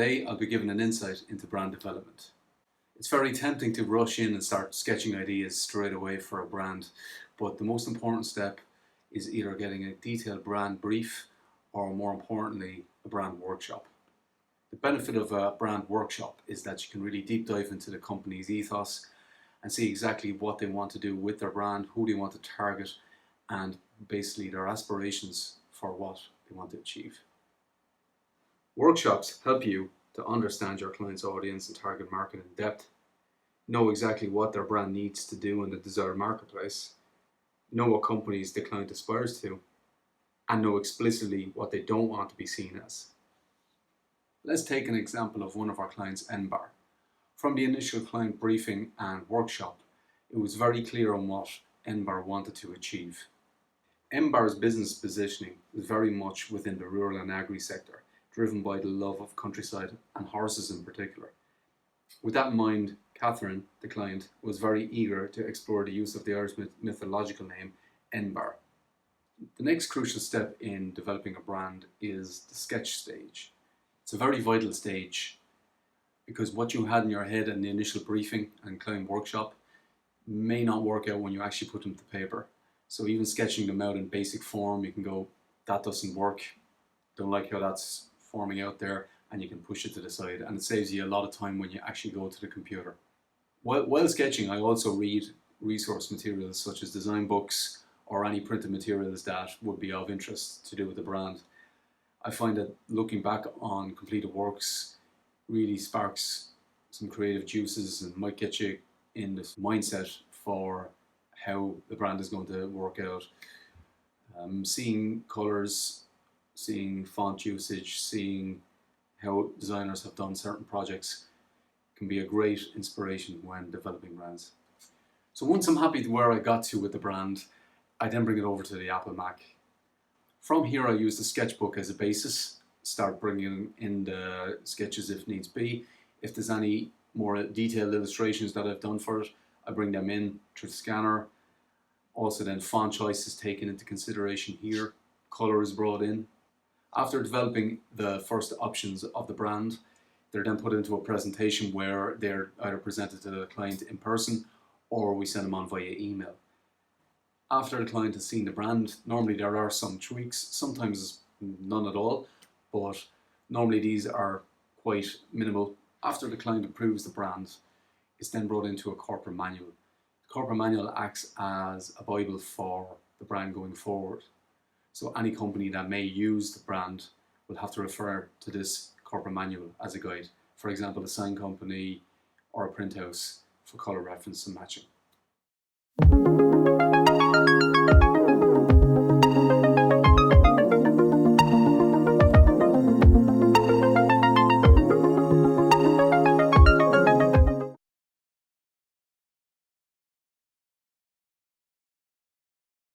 Today I'll be giving an insight into brand development. It's very tempting to rush in and start sketching ideas straight away for a brand, but the most important step is either getting a detailed brand brief or, more importantly, a brand workshop. The benefit of a brand workshop is that you can really deep dive into the company's ethos and see exactly what they want to do with their brand, who they want to target, and basically their aspirations for what they want to achieve. Workshops help you to understand your client's audience and target market in depth, know exactly what their brand needs to do in the desired marketplace, know what companies the client aspires to, and know explicitly what they don't want to be seen as. Let's take an example of one of our clients, NBAR. From the initial client briefing and workshop, it was very clear on what NBAR wanted to achieve. NBAR's business positioning is very much within the rural and agri sector, driven by the love of countryside and horses in particular. With that in mind, Catherine, the client, was very eager to explore the use of the Irish mythological name NBAR. The next crucial step in developing a brand is the sketch stage. It's a very vital stage because what you had in your head in the initial briefing and client workshop may not work out when you actually put them to paper. So even sketching them out in basic form, you can go, that doesn't work, don't like how that's forming out there, and you can push it to the side, and it saves you a lot of time when you actually go to the computer. While sketching, I also read resource materials such as design books or any printed materials that would be of interest to do with the brand. I find that looking back on completed works really sparks some creative juices and might get you in this mindset for how the brand is going to work out. Seeing colours, seeing font usage, seeing how designers have done certain projects can be a great inspiration when developing brands. So once I'm happy with where I got to with the brand, I then bring it over to the Apple Mac. From here I use the sketchbook as a basis, start bringing in the sketches if needs be. If there's any more detailed illustrations that I've done for it, I bring them in through the scanner. Also then font choice is taken into consideration here, colour is brought in. After developing the first options of the brand, they're then put into a presentation where they're either presented to the client in person or we send them on via email. After the client has seen the brand, normally there are some tweaks, sometimes none at all, but normally these are quite minimal. After the client approves the brand, it's then brought into a corporate manual. The corporate manual acts as a Bible for the brand going forward. So any company that may use the brand will have to refer to this corporate manual as a guide. For example, a sign company or a print house for colour reference and matching.